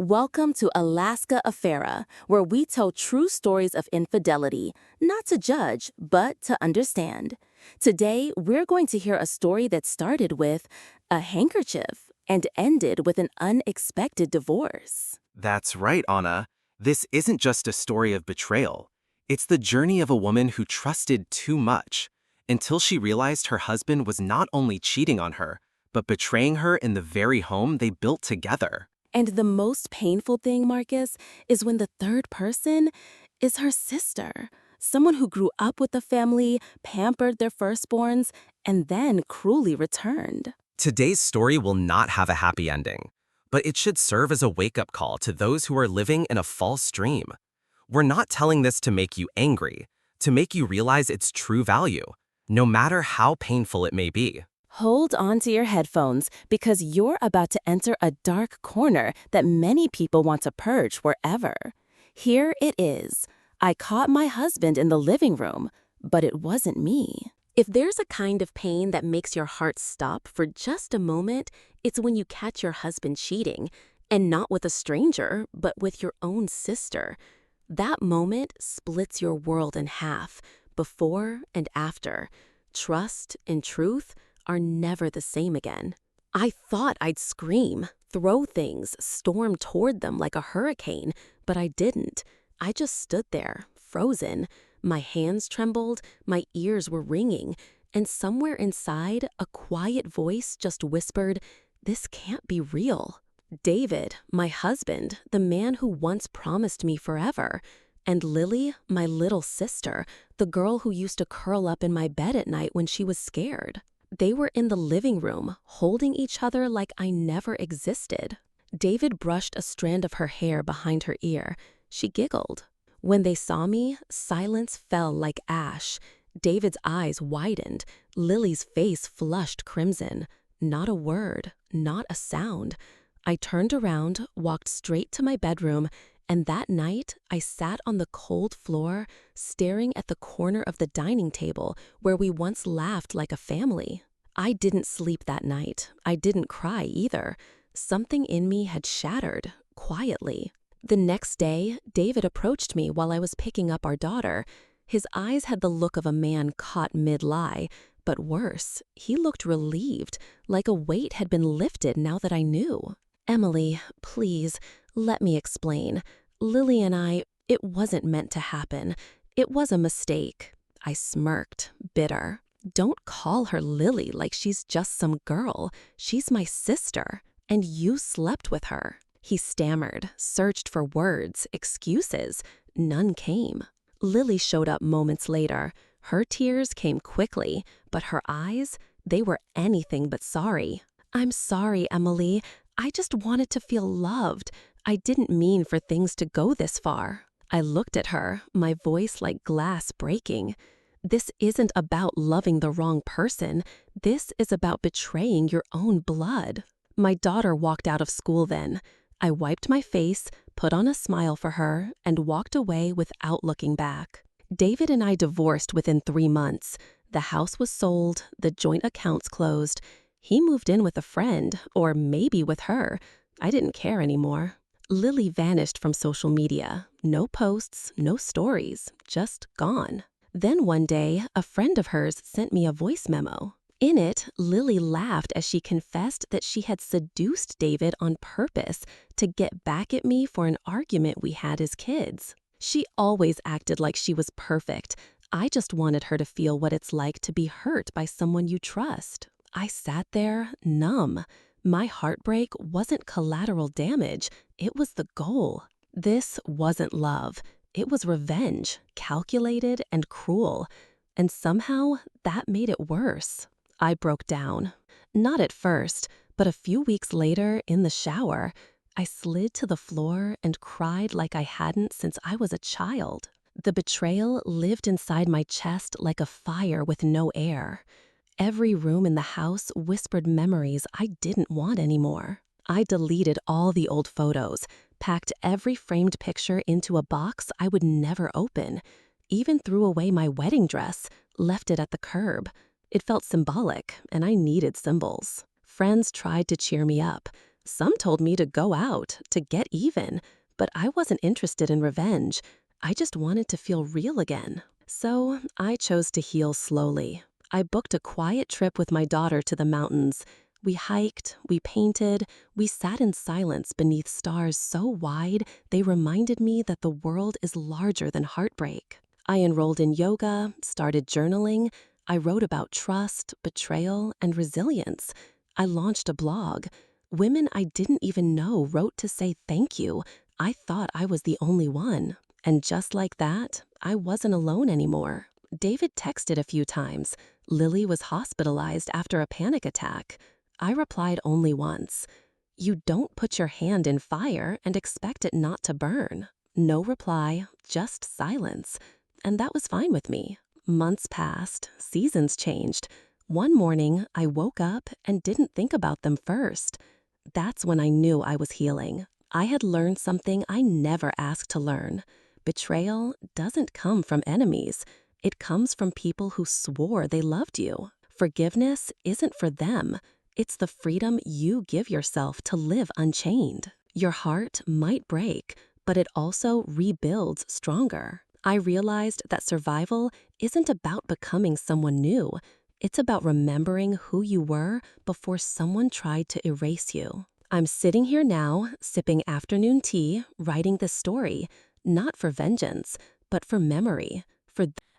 Welcome to Alaska Affaira, where we tell true stories of infidelity, not to judge, but to understand. Today, we're going to hear a story that started with a handkerchief and ended with an unexpected divorce. That's right, Anna. This isn't just a story of betrayal. It's the journey of a woman who trusted too much until she realized her husband was not only cheating on her, but betraying her in the very home they built together. And the most painful thing, Marcus, is when the third person is her sister, someone who grew up with the family, pampered their firstborns, and then cruelly returned. Today's story will not have a happy ending, but it should serve as a wake-up call to those who are living in a false dream. We're not telling this to make you angry, to make you realize its true value, no matter how painful it may be. Hold on to your headphones because you're about to enter a dark corner that many people want to purge wherever. Here it is. I caught my husband in the living room, but it wasn't me. If there's a kind of pain that makes your heart stop for just a moment, it's when you catch your husband cheating, and not with a stranger, but with your own sister. That moment splits your world in half, before and after. Trust and truth are never the same again. I thought I'd scream, throw things, storm toward them like a hurricane, but I didn't. I just stood there, frozen. My hands trembled, my ears were ringing, and somewhere inside, a quiet voice just whispered, "This can't be real." David, my husband, the man who once promised me forever, and Lily, my little sister, the girl who used to curl up in my bed at night when she was scared. They were in the living room, holding each other like I never existed. David brushed a strand of her hair behind her ear. She giggled. When they saw me, silence fell like ash. David's eyes widened. Lily's face flushed crimson. Not a word, not a sound. I turned around, walked straight to my bedroom, and that night, I sat on the cold floor, staring at the corner of the dining table where we once laughed like a family. I didn't sleep that night. I didn't cry either. Something in me had shattered, quietly. The next day, David approached me while I was picking up our daughter. His eyes had the look of a man caught mid-lie, but worse, he looked relieved, like a weight had been lifted now that I knew. "Emily, please, let me explain. Lily and it wasn't meant to happen. It was a mistake." I smirked, bitter. "Don't call her Lily like she's just some girl. She's my sister, and you slept with her." He stammered, searched for words, excuses. None came. Lily showed up moments later. Her tears came quickly, but her eyes, they were anything but sorry. "I'm sorry, Emily. I just wanted to feel loved. I didn't mean for things to go this far." I looked at her, my voice like glass breaking. "This isn't about loving the wrong person. This is about betraying your own blood." My daughter walked out of school then. I wiped my face, put on a smile for her, and walked away without looking back. David and I divorced within 3 months. The house was sold, the joint accounts closed. He moved in with a friend, or maybe with her. I didn't care anymore. Lily vanished from social media. No posts, no stories, just gone. Then one day, a friend of hers sent me a voice memo. In it, Lily laughed as she confessed that she had seduced David on purpose to get back at me for an argument we had as kids. She always acted like she was perfect. I just wanted her to feel what it's like to be hurt by someone you trust. I sat there, numb. My heartbreak wasn't collateral damage, it was the goal. This wasn't love. It was revenge, calculated and cruel. And somehow, that made it worse. I broke down. Not at first, but a few weeks later, in the shower, I slid to the floor and cried like I hadn't since I was a child. The betrayal lived inside my chest like a fire with no air. Every room in the house whispered memories I didn't want anymore. I deleted all the old photos, packed every framed picture into a box I would never open, even threw away my wedding dress, left it at the curb. It felt symbolic, and I needed symbols. Friends tried to cheer me up. Some told me to go out, to get even, but I wasn't interested in revenge. I just wanted to feel real again. So I chose to heal slowly. I booked a quiet trip with my daughter to the mountains. We hiked, we painted, we sat in silence beneath stars so wide they reminded me that the world is larger than heartbreak. I enrolled in yoga, started journaling. I wrote about trust, betrayal, and resilience. I launched a blog. Women I didn't even know wrote to say thank you. I thought I was the only one. And just like that, I wasn't alone anymore. David texted a few times. Lily was hospitalized after a panic attack. I replied only once. You don't put your hand in fire and expect it not to burn. No reply, just silence. And that was fine with me. Months passed, seasons changed. One morning, I woke up and didn't think about them first. That's when I knew I was healing. I had learned something I never asked to learn. Betrayal doesn't come from enemies. It comes from people who swore they loved you. Forgiveness isn't for them. It's the freedom you give yourself to live unchained. Your heart might break, but it also rebuilds stronger. I realized that survival isn't about becoming someone new. It's about remembering who you were before someone tried to erase you. I'm sitting here now, sipping afternoon tea, writing this story, not for vengeance, but for memory.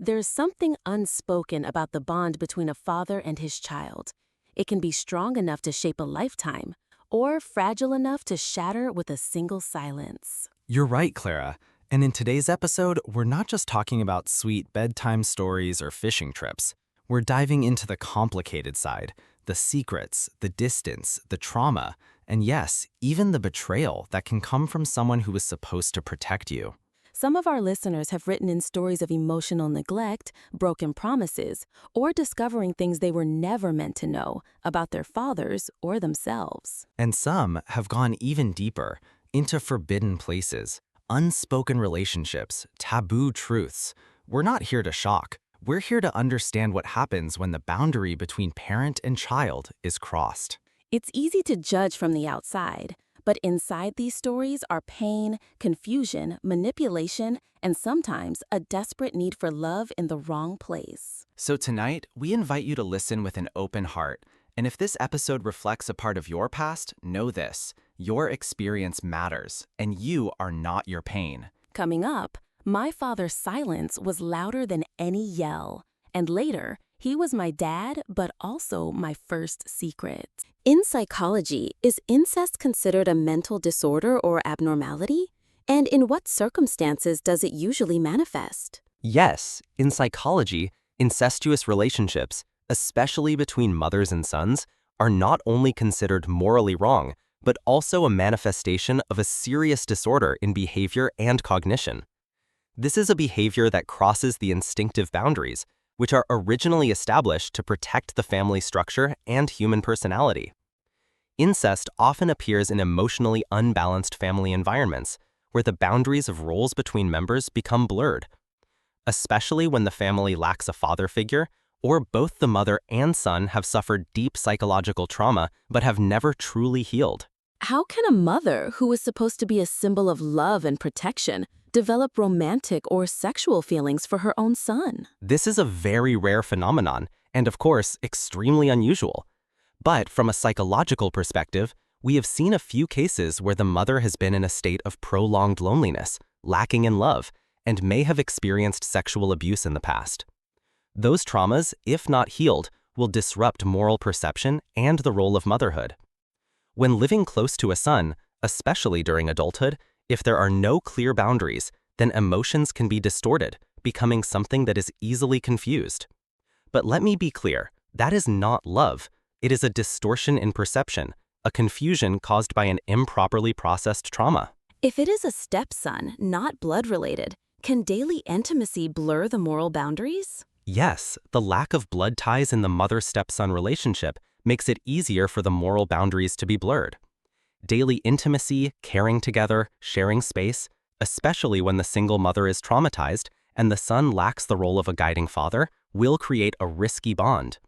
There's something unspoken about the bond between a father and his child. It can be strong enough to shape a lifetime, or fragile enough to shatter with a single silence. You're right, Clara. And in today's episode, we're not just talking about sweet bedtime stories or fishing trips. We're diving into the complicated side, the secrets, the distance, the trauma, and yes, even the betrayal that can come from someone who was supposed to protect you. Some of our listeners have written in stories of emotional neglect, broken promises, or discovering things they were never meant to know about their fathers or themselves. And some have gone even deeper, into forbidden places, unspoken relationships, taboo truths. We're not here to shock. We're here to understand what happens when the boundary between parent and child is crossed. It's easy to judge from the outside, but inside these stories are pain, confusion, manipulation, and sometimes a desperate need for love in the wrong place. So tonight, we invite you to listen with an open heart. And if this episode reflects a part of your past, know this: your experience matters, and you are not your pain. Coming up, my father's silence was louder than any yell. And later, he was my dad, but also my first secret. In psychology, is incest considered a mental disorder or abnormality? And in what circumstances does it usually manifest? Yes, in psychology, incestuous relationships, especially between mothers and sons, are not only considered morally wrong, but also a manifestation of a serious disorder in behavior and cognition. This is a behavior that crosses the instinctive boundaries, which are originally established to protect the family structure and human personality. Incest often appears in emotionally unbalanced family environments, where the boundaries of roles between members become blurred, especially when the family lacks a father figure, or both the mother and son have suffered deep psychological trauma but have never truly healed. How can a mother, who is supposed to be a symbol of love and protection, develop romantic or sexual feelings for her own son? This is a very rare phenomenon, and of course, extremely unusual. But from a psychological perspective, we have seen a few cases where the mother has been in a state of prolonged loneliness, lacking in love, and may have experienced sexual abuse in the past. Those traumas, if not healed, will disrupt moral perception and the role of motherhood. When living close to a son, especially during adulthood, if there are no clear boundaries, then emotions can be distorted, becoming something that is easily confused. But let me be clear, that is not love. It is a distortion in perception, a confusion caused by an improperly processed trauma. If it is a stepson, not blood-related, can daily intimacy blur the moral boundaries? Yes, the lack of blood ties in the mother-stepson relationship makes it easier for the moral boundaries to be blurred. Daily intimacy, caring together, sharing space, especially when the single mother is traumatized and the son lacks the role of a guiding father, will create a risky bond.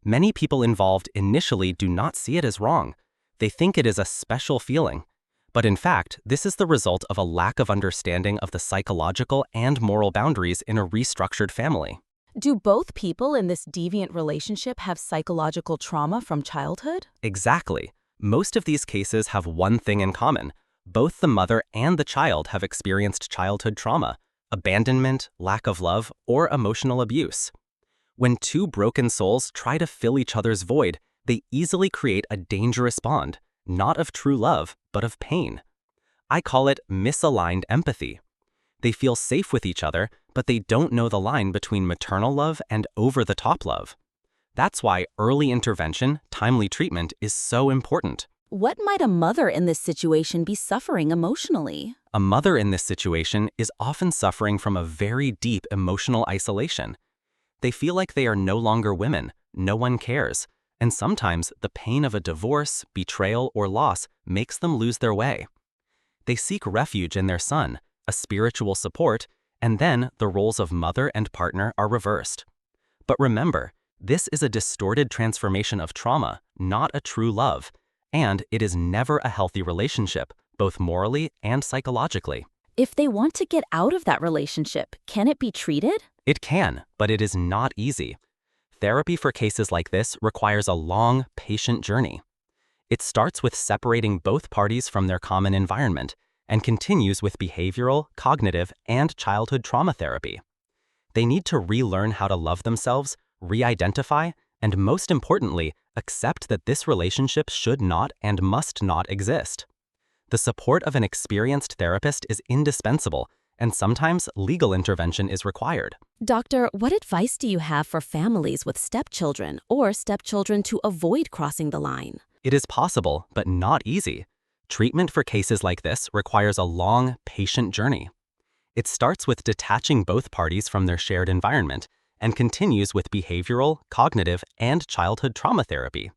Many people involved initially do not see it as wrong. They think it is a special feeling. But in fact, this is the result of a lack of understanding of the psychological and moral boundaries in a restructured family. Do both people in this deviant relationship have psychological trauma from childhood? Exactly. Most of these cases have one thing in common. Both the mother and the child have experienced childhood trauma, abandonment, lack of love, or emotional abuse. When two broken souls try to fill each other's void, they easily create a dangerous bond, not of true love, but of pain. I call it misaligned empathy. They feel safe with each other, but they don't know the line between maternal love and over-the-top love. That's why early intervention, timely treatment is so important. What might a mother in this situation be suffering emotionally? A mother in this situation is often suffering from a very deep emotional isolation. They feel like they are no longer women, no one cares, and sometimes the pain of a divorce, betrayal, or loss makes them lose their way. They seek refuge in their son, a spiritual support, and then the roles of mother and partner are reversed. But remember, this is a distorted transformation of trauma, not a true love, and it is never a healthy relationship, both morally and psychologically. If they want to get out of that relationship, can it be treated? It can, but it is not easy. Therapy for cases like this requires a long, patient journey. It starts with separating both parties from their common environment and continues with behavioral, cognitive, and childhood trauma therapy. They need to relearn how to love themselves, re-identify, and most importantly, accept that this relationship should not and must not exist. The support of an experienced therapist is indispensable, and sometimes legal intervention is required. Doctor, what advice do you have for families with stepchildren or stepchildren to avoid crossing the line? It is possible, but not easy. Treatment for cases like this requires a long, patient journey. It starts with detaching both parties from their shared environment and continues with behavioral, cognitive, and childhood trauma therapy.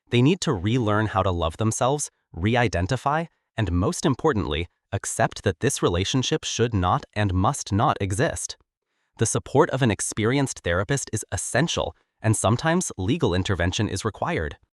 They need to relearn how to love themselves, re-identify, and most importantly, accept that this relationship should not and must not exist. The support of an experienced therapist is essential, and sometimes legal intervention is required.